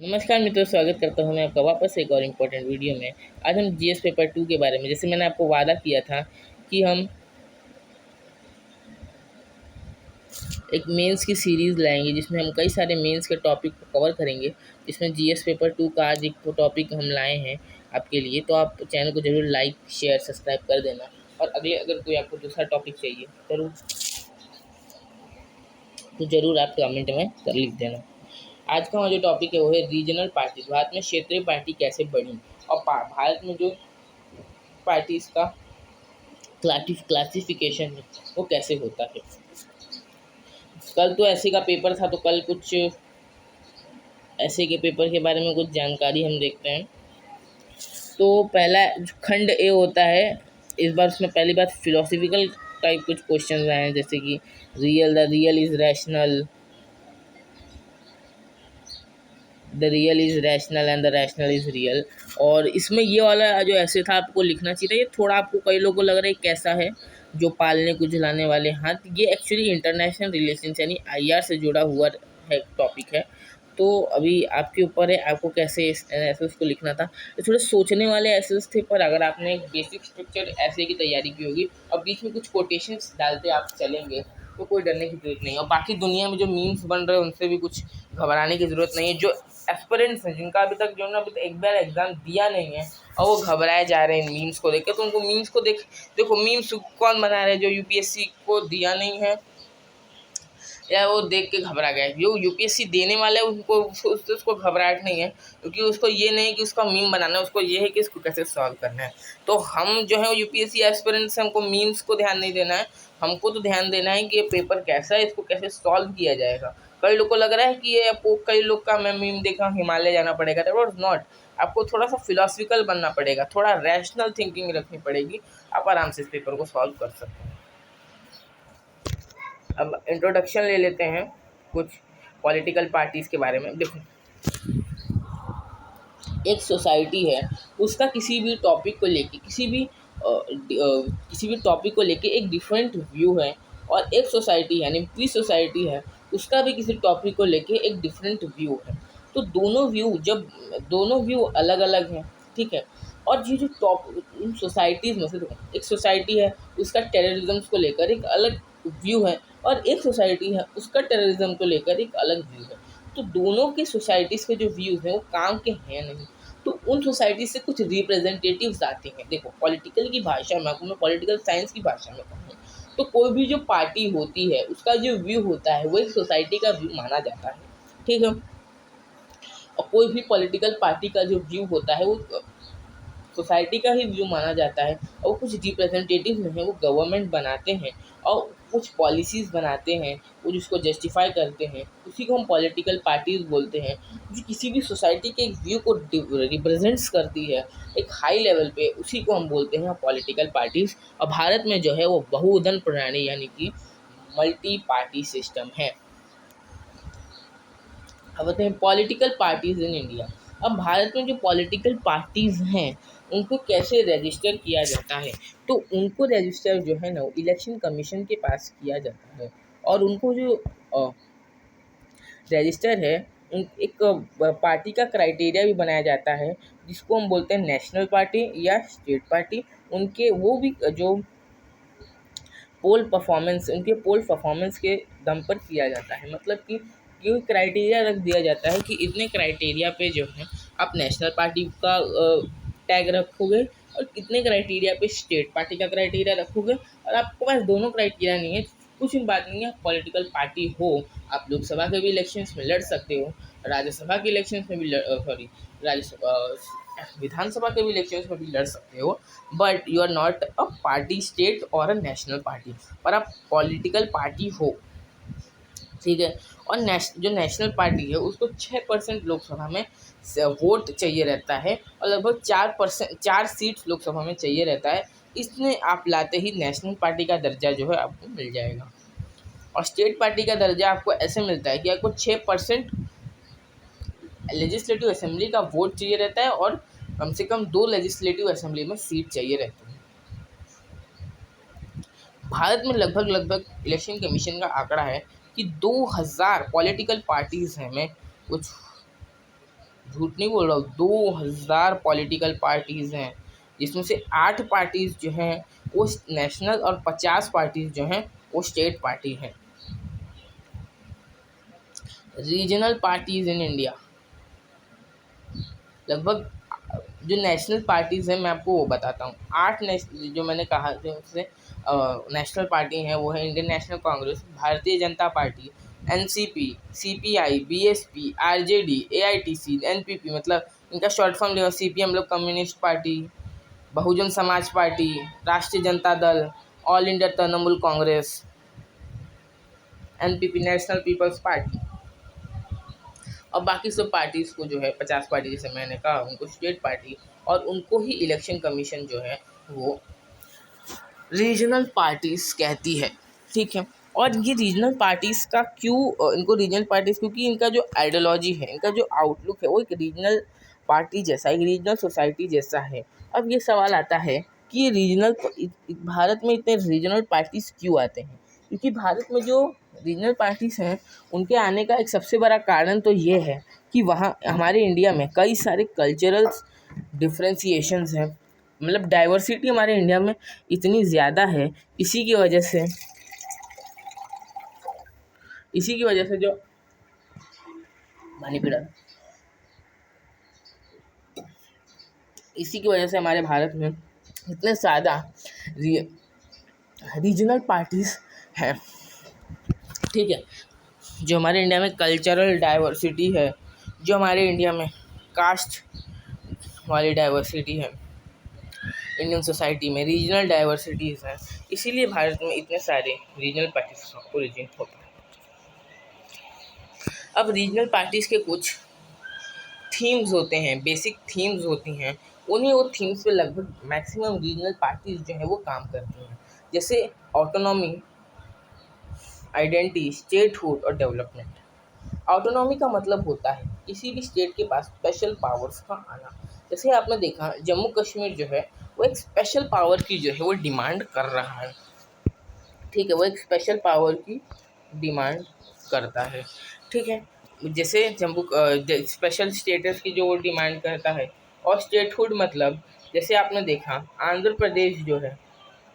नमस्कार मित्रों, स्वागत करता हूँ मैं आपका वापस एक और इम्पोर्टेंट वीडियो में। आज हम जीएस पेपर 2 के बारे में, जैसे मैंने आपको वादा किया था कि हम एक मेंस की सीरीज़ लाएंगे जिसमें हम कई सारे मेंस के टॉपिक को कवर करेंगे। जिसमें जीएस पेपर 2 का आज एक टॉपिक हम लाए हैं आपके लिए, तो आप चैनल को जरूर लाइक शेयर सब्सक्राइब कर देना। और अगले अगर कोई आपको दूसरा टॉपिक चाहिए जरूर आप कमेंट में कर लिख देना। आज का हमारा जो टॉपिक है वो है रीजनल पार्टी। भारत में क्षेत्रीय पार्टी कैसे बढ़ी और भारत में जो पार्टीज का क्लासिफिकेशन है वो कैसे होता है। कल तो ऐसे का पेपर था, तो कल कुछ ऐसे के पेपर के बारे में कुछ जानकारी हम देखते हैं। तो पहला जो खंड ए होता है, इस बार उसमें पहली बार फिलोसफिकल टाइप कुछ क्वेश्चन आए हैं, जैसे कि the real is rational, the real is rational and the rational is real. और इसमें ये वाला जो ऐसे था आपको लिखना चाहिए, ये थोड़ा आपको कई लोगों को लग रहा है कैसा है जो पालने को झुलाने वाले हाथ। ये एक्चुअली इंटरनेशनल रिलेशंस यानी आईआर से जुड़ा हुआ है टॉपिक है। तो अभी आपके ऊपर है आपको कैसे ऐसे उसको लिखना था। ये थोड़े सोचने वाले ऐसे थे, पर अगर आपने एक बेसिक स्ट्रक्चर ऐसे की तैयारी की होगी और बीच में कुछ कोटेशंस डालते आप चलेंगे तो कोई डरने की जरूरत नहीं है। और बाकी दुनिया में जो मीम्स बन रहे हैं उनसे भी कुछ घबराने की ज़रूरत नहीं है। जो एस्पिरेंट्स हैं जिनका अभी तक अभी तक एक बार एग्जाम दिया नहीं है और वो घबराए जा रहे हैं मीम्स को देख के, तो उनको मीम्स को देखो मीम्स कौन बना रहे हैं? जो यूपीएससी को दिया नहीं है या वो देख के घबरा गया। जो यूपीएससी देने वाला है उनको उसको घबराहट नहीं है, क्योंकि उसको ये नहीं कि उसका मीम बनाना है, उसको ये है कि इसको कैसे सॉल्व करना है। तो हम जो है यूपीएससी एस्पिरेंट्स, हमको मीम्स को ध्यान नहीं देना है, हमको तो ध्यान देना है कि ये पेपर कैसा है, इसको कैसे सॉल्व किया जाएगा। कई लोग को लग रहा है कि ये आपको, कई लोग का मैं मीम देखा हिमालय जाना पड़ेगा, दैट वाज नॉट। आपको थोड़ा सा फिलोसफिकल बनना पड़ेगा, थोड़ा रैशनल थिंकिंग रखनी पड़ेगी, आप आराम से इस पेपर को सॉल्व कर सकते हैं। अब इंट्रोडक्शन ले लेते हैं कुछ पॉलिटिकल पार्टीज़ के बारे में। देखो, एक सोसाइटी है, उसका किसी भी टॉपिक को लेके किसी भी टॉपिक को लेके एक डिफरेंट व्यू है। और एक सोसाइटी यानी प्री सोसाइटी है, उसका भी किसी टॉपिक को लेके एक डिफरेंट व्यू है। तो दोनों व्यू अलग अलग हैं, ठीक है। और ये जो इन सोसाइटीज़ में से देखो, एक सोसाइटी है उसका टेररिज्म को लेकर एक अलग व्यू है, और एक सोसाइटी है उसका टेररिज्म को लेकर एक अलग व्यू है। तो दोनों के सोसाइटीज़ के जो व्यूज़ हैं वो काम के हैं नहीं। तो उन सोसाइटी से कुछ रिप्रेजेंटेटिव्स आते हैं। देखो, पॉलिटिकल की भाषा में, आपको मैं पॉलिटिकल साइंस की भाषा में कहूँ, तो कोई भी जो पार्टी होती है उसका जो व्यू होता है वो एक सोसाइटी का व्यू माना जाता है, ठीक है। और कोई भी पॉलिटिकल पार्टी का जो व्यू होता है वो सोसाइटी का ही व्यू माना जाता है। और कुछ रिप्रेजेंटेटिव हैं वो गवर्नमेंट बनाते हैं और कुछ पॉलिसीज़ बनाते हैं, वो जिसको जस्टिफाई करते हैं, उसी को हम पॉलिटिकल पार्टीज़ बोलते हैं। जो किसी भी सोसाइटी के एक व्यू को रिप्रेजेंट्स करती है एक हाई लेवल पे, उसी को हम बोलते हैं पॉलिटिकल पार्टीज़। और भारत में जो है वो बहुधन प्रणाली यानी कि मल्टी पार्टी सिस्टम है। अब बताते हैं पॉलिटिकल पार्टीज़ इन इंडिया। अब भारत में जो पॉलिटिकल पार्टीज़ हैं उनको कैसे रजिस्टर किया जाता है, तो उनको रजिस्टर जो है ना इलेक्शन कमीशन के पास किया जाता है। और उनको जो रजिस्टर है एक पार्टी का क्राइटेरिया भी बनाया जाता है, जिसको हम बोलते हैं नेशनल पार्टी या स्टेट पार्टी। उनके वो भी जो उनके पोल परफॉर्मेंस के दम पर किया जाता है। मतलब कि क्राइटेरिया रख दिया जाता है कि इतने क्राइटेरिया पे जो है आप नेशनल पार्टी का टैग रखोगे और कितने क्राइटेरिया पे स्टेट पार्टी का क्राइटेरिया रखोगे। और आपके पास दोनों क्राइटेरिया नहीं है, कुछ बात नहीं है, पॉलिटिकल पार्टी हो, आप लोकसभा के भी इलेक्शंस में लड़ सकते हो, राज्यसभा के इलेक्शंस में भी राज्यसभा विधानसभा के भी इलेक्शंस में भी लड़ सकते हो। But you are not a party state और अ नेशनल पार्टी, पर आप पॉलिटिकल पार्टी हो, ठीक है। और जो नेशनल पार्टी है उसको 6% लोकसभा में वोट चाहिए रहता है और लगभग 4 सीट्स लोकसभा में चाहिए रहता है। इसमें आप लाते ही नेशनल पार्टी का दर्जा जो है आपको मिल जाएगा। और स्टेट पार्टी का दर्जा आपको ऐसे मिलता है कि आपको 6% लेजिस्लेटिव असेंबली का वोट चाहिए रहता है और कम से कम 2 लेजिस्लेटिव असेंबली में सीट चाहिए रहती है। भारत में लगभग इलेक्शन कमीशन का आंकड़ा है कि 2000 पॉलिटिकल पार्टीज़ हैं। मैं कुछ झूठ नहीं बोल रहा हूँ, 2000 पॉलिटिकल पार्टीज़ हैं, जिसमें से 8 पार्टीज़ जो हैं वो नेशनल और 50 पार्टीज़ जो हैं वो स्टेट पार्टी हैं। रीजनल पार्टीज़ इन इंडिया, लगभग जो नेशनल पार्टीज़ हैं मैं आपको वो बताता हूँ। 8 जो मैंने कहा जो उससे नेशनल पार्टी हैं वो है Indian national Congress, Bharatiya Janata party, NCP, CPI, BSP, RJD, AITC, NPP, मतलब इनका शॉर्ट फॉर्म लेगा सीपीएम मतलब communist party, Bahujan Samaj party, Rashtriya Janata Dal, all India Trinamool Congress, NPP national people's party, और बाकी सब पार्टीज़ को जो है 50 पार्टी जैसे मैंने कहा उनको स्टेट पार्टी, और उनको ही इलेक्शन कमीशन जो है वो रीजनल पार्टीज़ कहती है। ठीक है, और ये रीजनल पार्टीज़ का क्यों इनको रीजनल पार्टीज़, क्योंकि इनका जो आइडियोलॉजी है, इनका जो आउटलुक है वो एक रीजनल पार्टी जैसा, एक रीजनल सोसाइटी जैसा है। अब ये सवाल आता है कि ये भारत में इतने रीजनल पार्टीज़ क्यों आते हैं? क्योंकि भारत में जो रीजनल पार्टीज़ हैं उनके आने का एक सबसे बड़ा कारण तो ये है कि वहाँ हमारे इंडिया में कई सारे कल्चरल डिफ्रेंसिएशंस हैं, मतलब डाइवर्सिटी हमारे इंडिया में इतनी ज़्यादा है। इसी की वजह से जो पानी पीड़ा इसी की वजह से हमारे भारत में इतने ज़्यादा रीजनल पार्टीज़ हैं। ठीक है, जो हमारे इंडिया में कल्चरल डाइवर्सिटी है, जो हमारे इंडिया में कास्ट वाली डाइवर्सिटी है, इंडियन सोसाइटी में रीजनल डाइवर्सिटीज़ हैं, इसीलिए भारत में इतने सारे रीजनल पार्टीज का ओरिजिन होता है। अब रीजनल पार्टीज़ के कुछ थीम्स होते हैं, बेसिक थीम्स होती हैं, उन्हीं वो थीम्स पे लगभग मैक्सिमम रीजनल पार्टीज़ जो है वो काम करती हैं, जैसे ऑटोनॉमी, आइडेंटिटी, स्टेटहुड और डेवलपमेंट। ऑटोनॉमी का मतलब होता है किसी भी स्टेट के पास स्पेशल पावर्स का आना। जैसे आपने देखा जम्मू कश्मीर जो है वो एक स्पेशल पावर की जो है वो डिमांड कर रहा है। ठीक है, वो एक स्पेशल पावर की डिमांड करता है। ठीक है, जैसे स्पेशल स्टेटस की जो वो डिमांड करता है, और स्टेटहुड मतलब जैसे आपने देखा आंध्र प्रदेश जो है,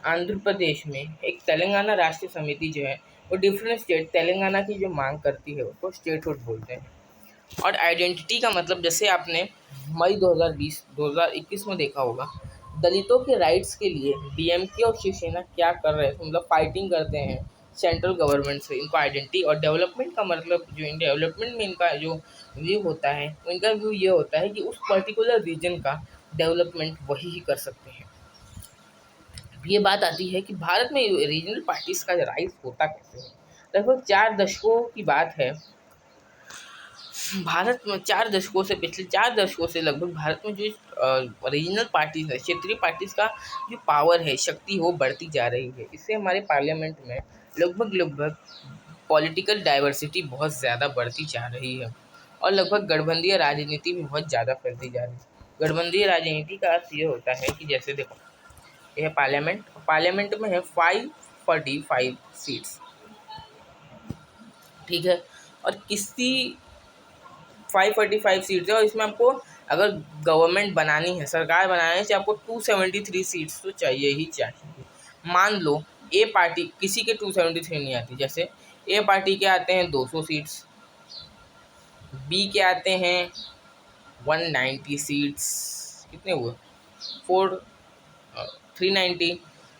आंध्र प्रदेश में एक तेलंगाना राष्ट्रीय समिति जो है वो डिफरेंट स्टेट तेलंगाना की जो मांग करती है उसको स्टेटहुड बोलते हैं। और आइडेंटिटी का मतलब जैसे आपने मई 2021 में देखा होगा, दलितों के राइट्स के लिए डीएमके और शिवसेना क्या कर रहे हैं, मतलब फाइटिंग करते हैं सेंट्रल गवर्नमेंट से। इनको आइडेंटिटी और डेवलपमेंट का मतलब जो इन डेवलपमेंट में इनका जो व्यू होता है, इनका व्यू ये होता है कि उस पर्टिकुलर रीजन का डेवलपमेंट वही ही कर सकते हैं। ये बात आती है कि भारत में रीजनल पार्टीज़ का राइज होता कैसे है। लगभग 4 दशकों की बात है, भारत में 4 दशकों से, पिछले 4 दशकों से लगभग भारत में जो रीजनल पार्टीज़ है, क्षेत्रीय पार्टीज़ का जो पावर है, शक्ति वो बढ़ती जा रही है। इससे हमारे पार्लियामेंट में लगभग पॉलिटिकल डाइवर्सिटी बहुत ज़्यादा बढ़ती जा रही है, और लगभग गठबंधीय राजनीति भी बहुत ज़्यादा फैलती जा रही है। गठबंधीय राजनीति का अर्थ ये होता है कि जैसे देखो यह पार्लियामेंट में है 545 सीट्स। ठीक है, और किसी 545 सीट्स है, और इसमें आपको अगर गवर्नमेंट बनानी है, सरकार बनानी है, तो आपको 273 सीट्स तो चाहिए ही चाहिए। मान लो ए पार्टी किसी के 273 नहीं आती, जैसे ए पार्टी के आते हैं 200 सीट्स, बी के आते हैं 190 सीट्स, कितने हुए 390,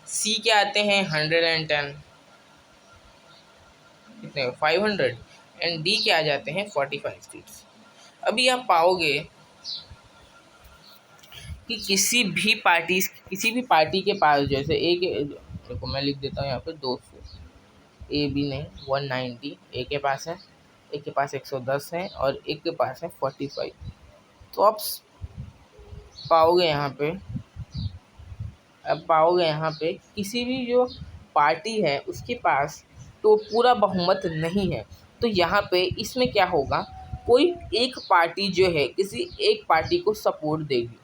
सी के आते हैं 110, कितने 500, एंड डी के आ जाते हैं 45 सीट्स। अभी आप पाओगे कि किसी भी पार्टी के पास, जैसे ए के, देखो मैं लिख देता हूँ यहाँ पे 200, ए बी नहीं 190, ए के पास है, एक के पास 110 है, और एक के पास है 45। तो आप पाओगे यहाँ पे किसी भी जो पार्टी है उसके पास तो पूरा बहुमत नहीं है। तो यहाँ पे इसमें क्या होगा, कोई एक पार्टी जो है किसी एक पार्टी को सपोर्ट देगी।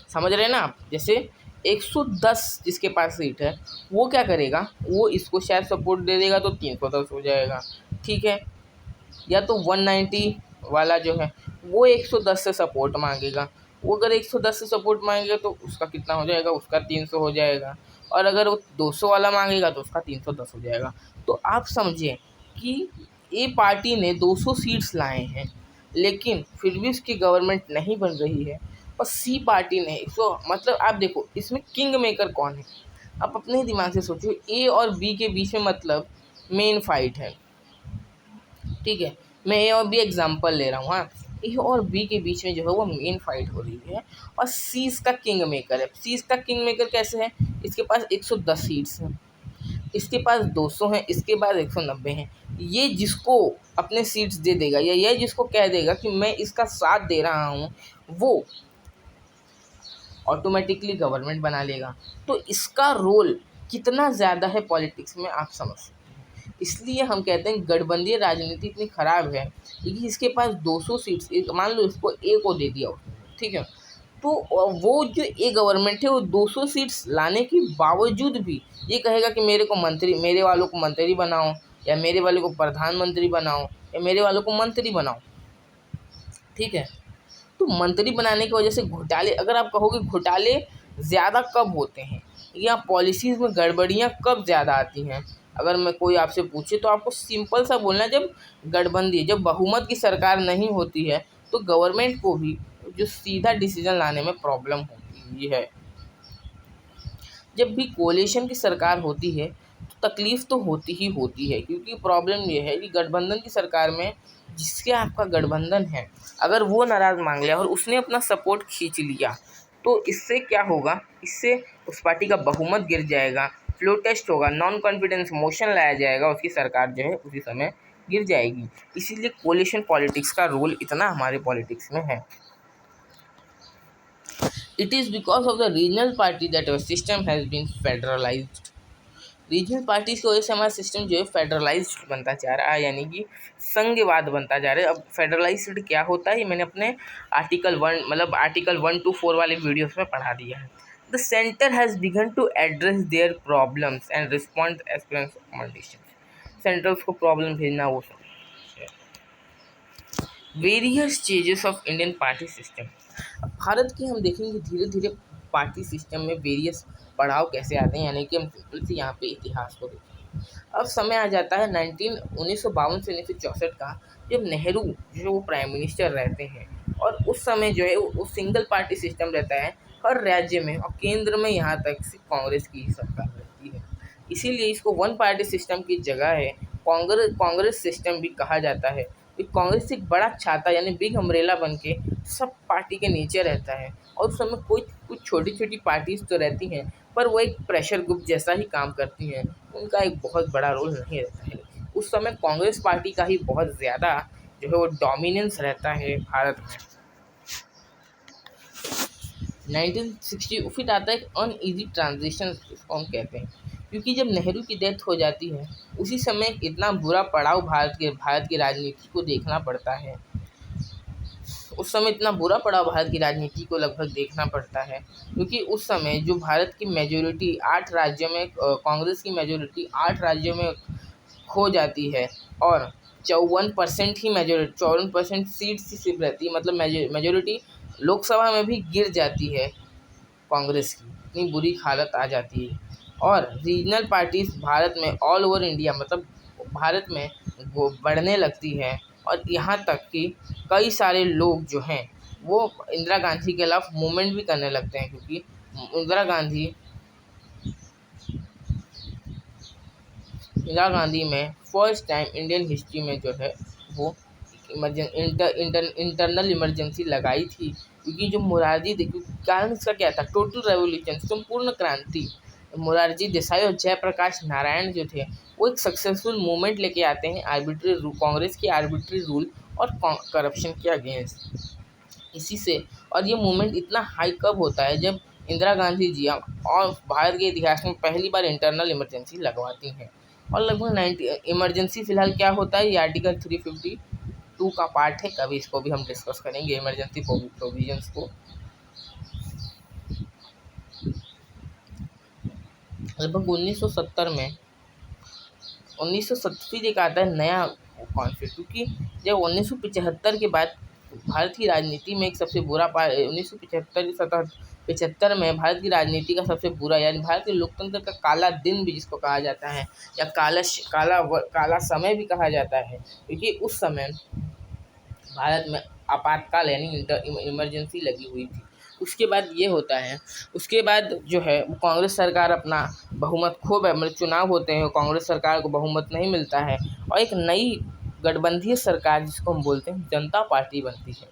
समझ रहे हैं ना आप, जैसे 110 जिसके पास सीट है वो क्या करेगा, वो इसको शायद सपोर्ट दे देगा तो 310 हो जाएगा। ठीक है, या तो 190 वाला जो है वो 110 से सपोर्ट मांगेगा। वो अगर 110 से सपोर्ट मांगेगा तो उसका कितना हो जाएगा, उसका 300 हो जाएगा। और अगर वो 200 वाला मांगेगा तो उसका 310 हो जाएगा। तो आप समझें कि ए पार्टी ने 200 सीट्स लाए हैं, लेकिन फिर भी उसकी गवर्नमेंट नहीं बन रही है। और सी पार्टी ने मतलब आप देखो इसमें किंग मेकर कौन है। आप अपने ही दिमाग से सोचो, ए और बी के बीच में मतलब मेन फाइट है, ठीक है। मैं ए और बी एग्जांपल ले रहा हूँ, हाँ। ए और बी के बीच में जो है वो मेन फाइट हो रही है, और सी इसका किंग मेकर है। सी इसका किंग मेकर कैसे है, इसके पास 110 सीट्स हैं, इसके पास 200 हैं, इसके पास 190 हैं। ये जिसको अपने सीट्स दे देगा, या ये जिसको कह देगा कि मैं इसका साथ दे रहा हूँ, वो ऑटोमेटिकली गवर्नमेंट बना लेगा। तो इसका रोल कितना ज़्यादा है पॉलिटिक्स में, आप समझ सकते हैं। इसलिए हम कहते हैं गठबंधन राजनीति इतनी ख़राब है क्योंकि इसके पास 200 सीट्स, मान लो इसको ए को दे दिया उसने, ठीक है। तो वो जो ए गवर्नमेंट है वो 200 सीट्स लाने के बावजूद भी ये कहेगा कि मेरे वालों को मंत्री बनाओ, या मेरे वालों को प्रधानमंत्री बनाओ, या मेरे वालों को मंत्री बनाओ, ठीक है। तो मंत्री बनाने की वजह से घोटाले, अगर आप कहोगे घोटाले ज़्यादा कब होते हैं या पॉलिसीज़ में गड़बड़ियाँ कब ज़्यादा आती हैं, अगर मैं कोई आपसे पूछे तो आपको सिंपल सा बोलना है, जब बहुमत की सरकार नहीं होती है तो गवर्नमेंट को भी जो सीधा डिसीजन लाने में प्रॉब्लम होती है। जब भी कोalition की सरकार होती है तो तकलीफ़ तो होती ही होती है, क्योंकि प्रॉब्लम ये है कि गठबंधन की सरकार में जिसके आपका गठबंधन है, अगर वो नाराज़ मांग लिया और उसने अपना सपोर्ट खींच लिया तो इससे क्या होगा, इससे उस पार्टी का बहुमत गिर जाएगा, फ्लो टेस्ट होगा, नॉन कॉन्फिडेंस मोशन लाया जाएगा, उसकी सरकार जो है उसी समय गिर जाएगी। इसीलिए कोalition पॉलिटिक्स का रोल इतना हमारे पॉलिटिक्स में है। It is because of the regional party that our system has been federalized. Regional parties की वजह से हमारा सिस्टम जो है फेडरलाइज्ड बनता जा रहा है, यानी कि संघवाद बनता जा रहा है। अब फेडरलाइज्ड क्या होता है ये मैंने अपने आर्टिकल 1 to 4 वाले वीडियोस में पढ़ा दिया है। The centre has begun to address their problems and respond as per condition. Centrals को प्रॉब्लम भेजना वो सब। Various stages of Indian party system. Bharat की हम देखेंगे धीरे धीरे पार्टी सिस्टम में वेरियस पड़ाव कैसे आते हैं, यानी कि हम सिंपल से यहाँ पे इतिहास को देखें। अब समय आ जाता है 1952 से 1964 का, जब नेहरू जो वो प्राइम मिनिस्टर रहते हैं, और उस समय जो है वो सिंगल पार्टी सिस्टम रहता है हर राज्य में, और केंद्र में यहाँ तक सिर्फ कांग्रेस की ही सरकार रहती है। इसीलिए इसको वन पार्टी सिस्टम की जगह है कांग्रेस सिस्टम भी कहा जाता है। कांग्रेस एक बड़ा छाता यानी बिग अम्ब्रेला बन के सब पार्टी के नीचे रहता है, और उस समय कुछ छोटी छोटी पार्टीज तो रहती हैं पर वो एक प्रेशर ग्रुप जैसा ही काम करती हैं, उनका एक बहुत बड़ा रोल नहीं रहता है। उस समय कांग्रेस पार्टी का ही बहुत ज़्यादा जो है वो डोमिनेंस रहता है भारत में। 1960 फिर आता है अनईजी ट्रांजिशन, इसको हम कहते हैं, क्योंकि जब नेहरू की डेथ हो जाती है उसी समय इतना बुरा पड़ाव भारत की राजनीति को देखना पड़ता है। उस समय इतना बुरा पड़ाव भारत की राजनीति को लगभग देखना पड़ता है, क्योंकि उस समय जो भारत की मेजोरिटी 8 राज्यों में, कांग्रेस की मेजोरिटी 8 राज्यों में खो जाती है, और 54% ही मेजोरिटी 54% सीट्स ही सिर्फ रहती है, मतलब मेजोरिटी लोकसभा में भी गिर जाती है कांग्रेस की, इतनी बुरी हालत आ जाती है। और रीजनल पार्टीज भारत में ऑल ओवर इंडिया, मतलब भारत में वो बढ़ने लगती है, और यहाँ तक कि कई सारे लोग जो हैं वो इंदिरा गांधी के खिलाफ मूवमेंट भी करने लगते हैं, क्योंकि इंदिरा गांधी में फर्स्ट टाइम इंडियन हिस्ट्री में जो है वो इंटरनल इमरजेंसी लगाई थी, क्योंकि जो मोरारजी देखिए कारण इसका क्या था, टोटल रेवोल्यूशन, संपूर्ण क्रांति। मोरारजी देसाई और जयप्रकाश नारायण जो थे वो एक सक्सेसफुल मूवमेंट लेके आते हैं कांग्रेस की आर्बिट्री रूल और करप्शन के अगेंस्ट। इसी से, और ये मूवमेंट इतना हाई कब होता है जब इंदिरा गांधी जी और भारत के इतिहास में पहली बार इंटरनल इमरजेंसी लगवाती हैं। और लगभग 90 इमरजेंसी फिलहाल क्या होता है, ये आर्टिकल 352 का पार्ट है, कभी इसको भी हम डिस्कस करेंगे इमरजेंसी प्रोविजंस को। लगभग 1970 में 1970 एक आता है नया कॉन्सेप्ट, क्योंकि जब 1975 के बाद भारत की राजनीति में एक सबसे बुरा 1975 में भारत की राजनीति का सबसे बुरा, यानी भारत के लोकतंत्र का काला दिन भी जिसको कहा जाता है, या काला समय भी कहा जाता है, क्योंकि उस समय भारत में आपातकाल यानी इमरजेंसी लगी हुई थी। उसके बाद ये होता है, उसके बाद जो है वो कांग्रेस सरकार अपना बहुमत मतलब चुनाव होते हैं, कांग्रेस सरकार को बहुमत नहीं मिलता है और एक नई गठबंधीय सरकार जिसको हम बोलते हैं जनता पार्टी बनती है।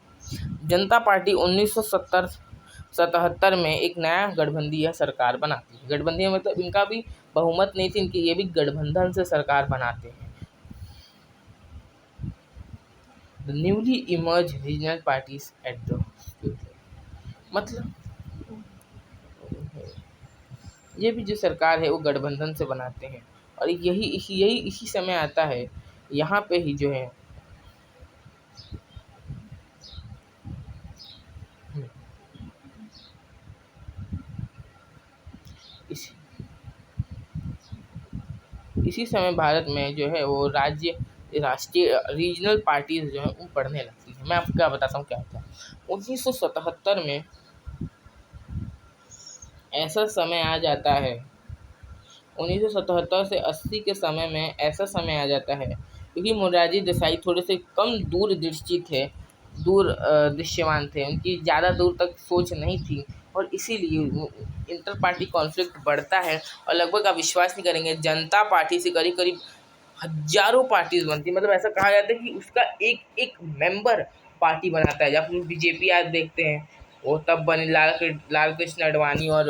जनता पार्टी 1977 में एक नया गठबंधीय सरकार बनाती है। गठबंधीय मतलब इनका भी बहुमत नहीं थी, इनकी ये भी गठबंधन से सरकार बनाते हैं। The newly emerged regional parties at the state level, मतलब ये भी जो सरकार है वो गठबंधन से बनाते हैं और इसी समय आता है, यहाँ पे ही जो है इस इसी समय भारत में जो है वो राष्ट्रीय रीजनल पार्टीज जो है वो बढ़ने लगती है। मैं आपको क्या बताता हूँ क्या होता है। 1977 में ऐसा समय आ जाता है, 1977 से 80 के समय में ऐसा समय आ जाता है, क्योंकि मोरारजी देसाई थोड़े से कम दूरदृष्टि थे, दृश्यमान थे, उनकी ज़्यादा दूर तक सोच नहीं थी और इसीलिए इंटर पार्टी कॉन्फ्लिक्ट बढ़ता है और लगभग आप विश्वास नहीं करेंगे जनता पार्टी से करीब करीब हजारों पार्टीज बनती, मतलब ऐसा कहा जाता है कि उसका एक एक मेंबर पार्टी बनाता है। जब बीजेपी आज देखते हैं वो तब बनी लाल कृष्ण आडवाणी और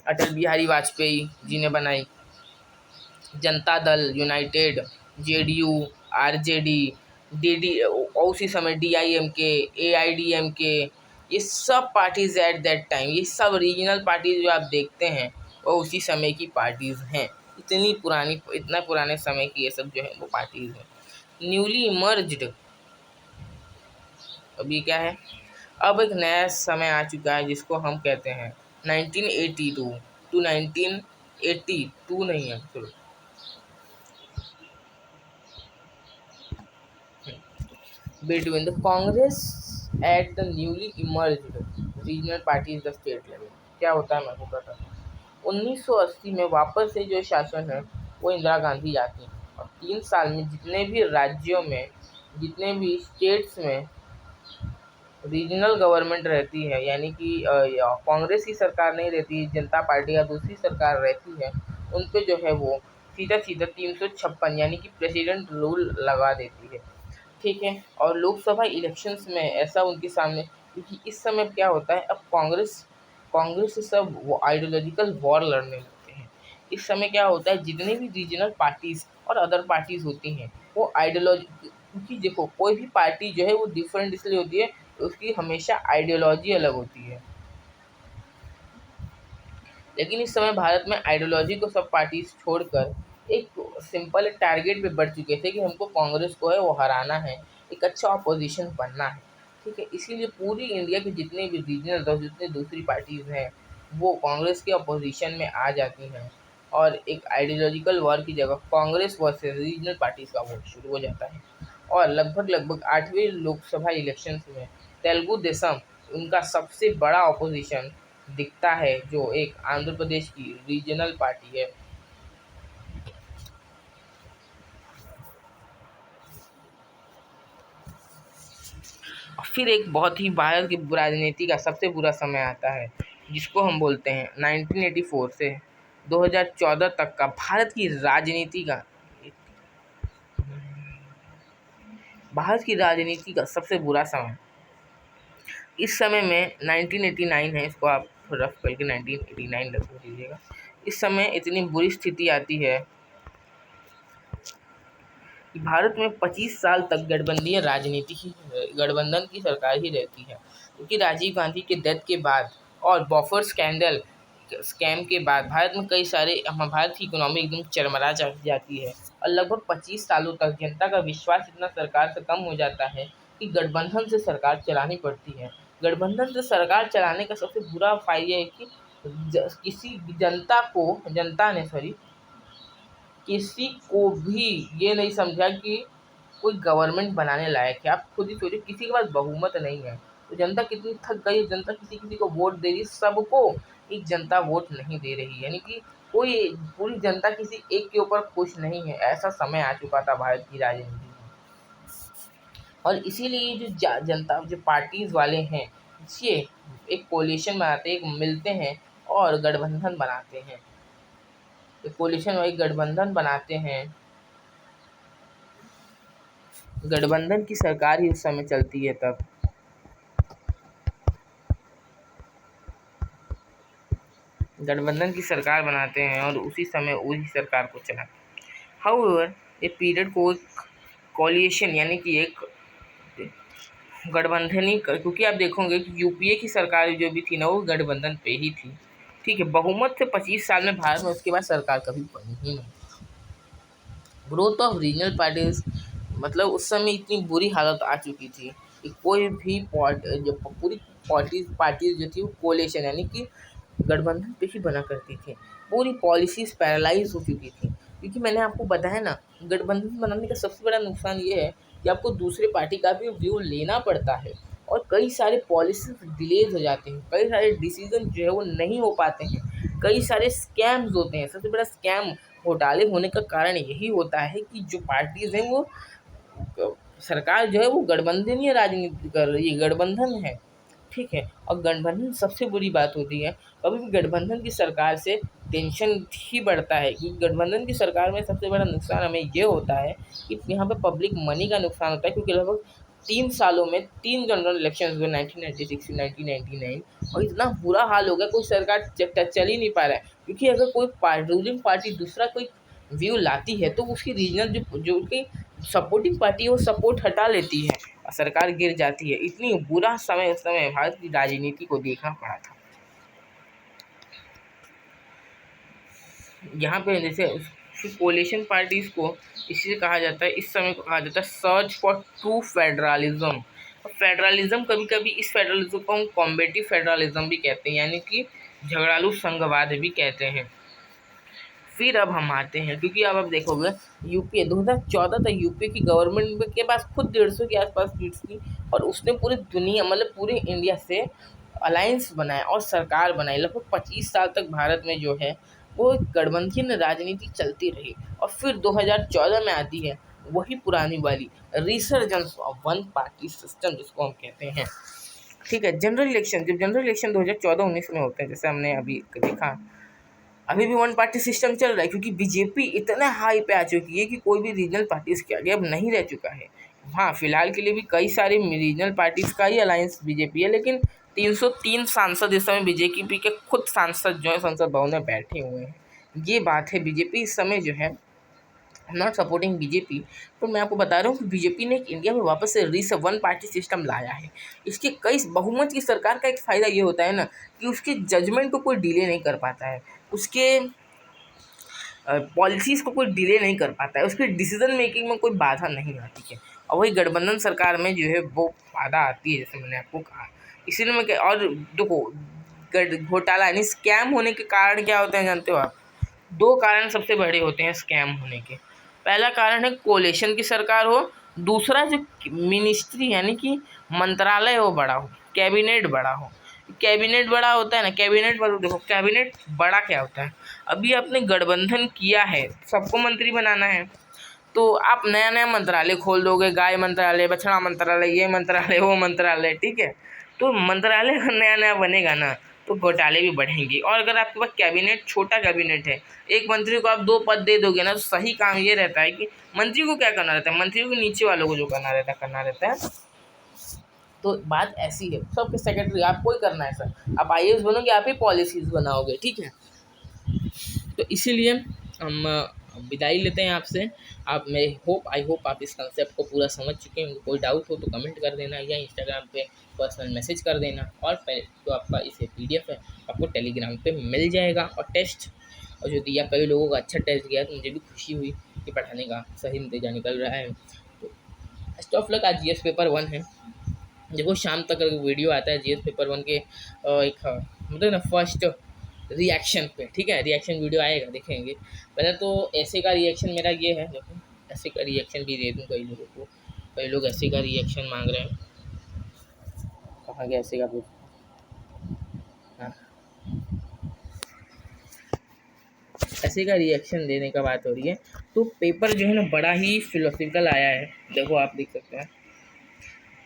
अटल बिहारी वाजपेयी जी ने बनाई। Janata Dal United, JDU, RJD, DD और उसी समय डीआईएमके, एआईडीएमके, ये सब पार्टीज एट दैट टाइम, ये सब रीजनल पार्टीज जो आप देखते हैं वो उसी समय की पार्टीज हैं। इतना पुराने समय की ये सब जो है वो पार्टीज हैं। न्यूली इमर्ज्ड, अभी क्या है, अब एक नया समय आ चुका है जिसको हम कहते हैं 1982 टू 1982 नहीं है, चलो between the Congress at the newly emerged regional parties the state level। क्या होता है मैं आपको बताता हूँ। 1980 में वापस से जो शासन है वो इंदिरा गांधी आती है और 3 साल में जितने भी राज्यों में, जितने भी स्टेट्स में रीजनल गवर्नमेंट रहती है, यानी कि कांग्रेस की सरकार नहीं रहती, जनता पार्टी या दूसरी सरकार रहती है, उन पे जो है वो सीधा सीधा 356 यानी कि प्रेसिडेंट रूल लगा देती है। ठीक है, और लोकसभा इलेक्शंस में ऐसा उनके सामने, क्योंकि इस समय क्या होता है, अब कांग्रेस से सब वो आइडियोलॉजिकल वॉर लड़ने लगते हैं। इस समय क्या होता है, जितने भी रीजनल पार्टीज और अदर पार्टीज होती हैं वो आइडियोलॉजी, क्योंकि देखो कोई भी पार्टी जो है वो डिफरेंट इसलिए होती है, उसकी हमेशा आइडियोलॉजी अलग होती है। लेकिन इस समय भारत में आइडियोलॉजी को सब पार्टीज छोड़कर एक सिंपल टारगेट पे बढ़ चुके थे कि हमको कांग्रेस को है वो हराना है, एक अच्छा अपोजिशन बनना है। ठीक है, इसीलिए पूरी इंडिया के जितने भी रीजनल और जितने दूसरी पार्टीज हैं वो कांग्रेस के अपोजिशन में आ जाती हैं और एक आइडियोलॉजिकल वॉर की जगह कांग्रेस वर्सेस रीजनल पार्टीज का वोट शुरू हो जाता है। और लगभग 8वें लोकसभा इलेक्शंस में तेलुगु देशम उनका सबसे बड़ा अपोजिशन दिखता है, जो एक आंध्र प्रदेश की रीजनल पार्टी है। और फिर एक बहुत ही भारत की राजनीति का सबसे बुरा समय आता है जिसको हम बोलते हैं 1984 से 2014 तक का भारत की राजनीति का सबसे बुरा समय। इस समय में 1989 है, इसको आप रफ करके 1989 रख दीजिएगा। इस समय इतनी बुरी स्थिति आती है कि भारत में 25 साल तक गठबंधन की सरकार ही रहती है, क्योंकि राजीव गांधी के डेथ के बाद और बॉफर स्कैम के बाद भारत में भारत की इकोनॉमी एकदम चरमरा जाती है और लगभग 25 सालों तक जनता का विश्वास इतना सरकार से कम हो जाता है कि गठबंधन से सरकार चलानी पड़ती है। गठबंधन से सरकार चलाने का सबसे बुरा फायदा है कि जनता ने किसी को भी ये नहीं समझा कि कोई गवर्नमेंट बनाने लायक है। आप खुद ही सोचिए, किसी के पास बहुमत नहीं है तो जनता कितनी थक गई है। जनता किसी किसी को वोट दे रही है, सबको एक जनता वोट नहीं दे रही है, यानी कि कोई पूरी जनता किसी एक के ऊपर खुश नहीं है। ऐसा समय आ चुका था भारत की राजनीति में। और इसीलिए जो जनता जो पार्टीज वाले हैं, ये एक कोलिशन बनाते हैं, एक मिलते हैं और गठबंधन बनाते हैं। एक कोलिशन और एक गठबंधन बनाते हैं। गठबंधन की सरकार ही उस समय चलती है तब। गठबंधन की सरकार बनाते हैं और उसी समय उसी सरकार को चलाते हैं। हाउएवर ये पीरियड को कोलिशन यानी कि एक गठबंधन ही, क्योंकि आप देखोगे कि यूपीए की सरकार जो भी थी ना, वो गठबंधन पे ही थी। ठीक है, बहुमत से 25 साल में भारत में, उसके बाद सरकार कभी बनी ही नहीं। ग्रोथ ऑफ रीजनल पार्टीज, मतलब उस समय इतनी बुरी हालत आ चुकी थी कि कोई भी जो पूरी पार्टीज जो थी वो कोलेशन यानी कि गठबंधन पे ही बना करती थी। पूरी पॉलिसीज पैरालाइज हो चुकी थी, क्योंकि मैंने आपको बताया ना, गठबंधन बनाने का सबसे बड़ा नुकसान ये है कि आपको दूसरे पार्टी का भी व्यू लेना पड़ता है और कई सारे पॉलिसीज डिलेज हो जाते हैं, कई सारे डिसीजन जो है वो नहीं हो पाते हैं, कई सारे स्कैम्स होते हैं। सबसे बड़ा स्कैम घोटाले होने का कारण यही होता है कि जो पार्टीज हैं वो सरकार जो है वो गठबंधनीय राजनीति कर रही है, गठबंधन है। ठीक है, और गठबंधन सबसे बुरी बात होती है। कभी भी गठबंधन की सरकार से टेंशन ही बढ़ता है, क्योंकि गठबंधन की सरकार में सबसे बड़ा नुकसान हमें ये होता है कि यहाँ पे पब्लिक मनी का नुकसान होता है, क्योंकि लगभग 3 सालों में 3 जनरल इलेक्शन हुए, 1996 1999, और इतना बुरा हाल हो गया, कोई सरकार चल ही नहीं पा रहा है। क्योंकि अगर कोई रूलिंग पार्टी दूसरा कोई व्यू लाती है तो उसकी रीजनल जो उसकी सपोर्टिंग पार्टी है वो सपोर्ट हटा लेती है और सरकार गिर जाती है। इतनी बुरा समय उस समय भारत की राजनीति को देखना पड़ा था। यहाँ पे जैसे कोलिशन पार्टीज को इसलिए कहा जाता है, इस समय को कहा जाता है search for true federalism. Federalism, कभी कभी इस फेडरलिज्म को हम कॉम्बेटिव फेडरलिज्म भी कहते हैं, यानी कि झगड़ालू संघवाद भी कहते हैं। फिर अब हम आते हैं, क्योंकि अब आप देखोगे यूपीए 2014 तक यूपीए की गवर्नमेंट के पास खुद 150 के आसपास सीट्स थी और उसने पूरी दुनिया मतलब पूरे इंडिया से अलायंस बनाया और सरकार बनाई। लगभग 25 साल तक भारत में जो है वो गठबंधन राजनीति चलती रही और फिर 2014 में आती है वही पुरानी वाली resurgence of one party system, जिसको हम कहते हैं। ठीक है, जनरल इलेक्शन, जब जनरल इलेक्शन 2014-19 में होते हैं, जैसे हमने अभी देखा, अभी भी वन पार्टी सिस्टम चल रहा है, क्योंकि बीजेपी इतना हाई पे आ चुकी है कि कोई भी रीजनल पार्टीज के आगे अब नहीं रह चुका है। हाँ, फिलहाल के लिए भी कई सारे रीजनल पार्टीज का ही अलायंस बीजेपी है, लेकिन 303 सांसद इस समय बीजेपी के खुद सांसद जो है संसद भवन में बैठे हुए हैं। ये बात है, बीजेपी इस समय जो है, नॉट सपोर्टिंग बीजेपी, तो मैं आपको बता रहा हूँ कि बीजेपी ने इंडिया में वापस से वन पार्टी सिस्टम लाया है। इसके कई बहुमत की सरकार का एक फ़ायदा ये होता है ना कि उसके जजमेंट को कोई डिले नहीं कर पाता है, उसके पॉलिसीज़ को कोई डिले नहीं कर पाता है, उसके डिसीजन मेकिंग में कोई बाधा नहीं आती है। और वही गठबंधन सरकार में जो है वो बाधा आती है, जैसे मैंने आपको कहा। इसीलिए मैं और देखो, घोटाला यानी स्कैम होने के कारण क्या होते हैं जानते हो आप? 2 कारण सबसे बड़े होते हैं स्कैम होने के। पहला कारण है कोलिशन की सरकार हो, दूसरा जो मिनिस्ट्री यानी कि मंत्रालय हो बड़ा हो, कैबिनेट बड़ा हो। कैबिनेट बड़ा होता है ना, कैबिनेट बड़ा, देखो कैबिनेट बड़ा क्या होता है, अभी आपने गठबंधन किया है, सबको मंत्री बनाना है, तो आप नया नया मंत्रालय खोल दोगे, गाय मंत्रालय, बछड़ा मंत्रालय, ये मंत्रालय, वो मंत्रालय। ठीक है, तो मंत्रालय अगर नया नया बनेगा ना तो घोटाले भी बढ़ेंगे। और अगर आपके पास कैबिनेट छोटा कैबिनेट है, एक मंत्री को आप 2 पद दे दोगे ना, तो सही काम ये रहता है कि मंत्री को क्या करना रहता है, मंत्री को नीचे वालों को जो करना रहता है। तो बात ऐसी है, सबके सेक्रेटरी आपको ही करना है सर, आप आईएएस बनोगे, आप ही पॉलिसीज बनाओगे। ठीक है, तो इसीलिए हम विदाई लेते हैं आपसे। आप आई होप आप इस कंसेप्ट को पूरा समझ चुके हैं। कोई डाउट हो तो कमेंट कर देना या इंस्टाग्राम पे पर्सनल मैसेज कर देना। और जो आपका इसे पीडीएफ है आपको टेलीग्राम पे मिल जाएगा। और टेस्ट और जो दिया, कई लोगों का अच्छा टेस्ट गया तो मुझे भी खुशी हुई कि पढ़ाने का सही नतीजा निकल रहा है। तो बेस्ट ऑफ लक। आज जीएस पेपर 1 है, देखो शाम तक वीडियो आता है जीएस पेपर 1 के एक मतलब ना फर्स्ट रिएक्शन पे। ठीक है, रिएक्शन वीडियो आएगा, देखेंगे। पहले तो ऐसे का रिएक्शन मेरा ये है, देखो ऐसे का रिएक्शन भी दे दूँ कई लोगों को। कई लोग ऐसे का रिएक्शन मांग रहे हैं। कहाँ गया ऐसे का पेपर? हाँ, ऐसे का रिएक्शन देने का बात हो रही है। तो पेपर जो है ना बड़ा ही फिलोसफिकल आया है। देखो आप देख सकते हैं,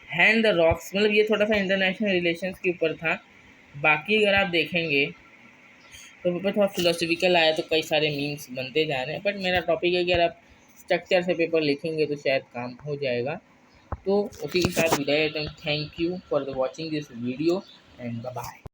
हैंड द रॉक्स, मतलब ये थोड़ा सा इंटरनेशनल रिलेशंस के ऊपर था। बाकी अगर आप देखेंगे तो पेपर थोड़ा फिलोसफिकल आया, तो कई सारे मीम्स बनते जा रहे हैं। बट मेरा टॉपिक है कि अगर आप स्ट्रक्चर से पेपर लिखेंगे तो शायद काम हो जाएगा। तो उसी के साथ विदाई लेते हैं। Thank you for the watching this video and bye bye.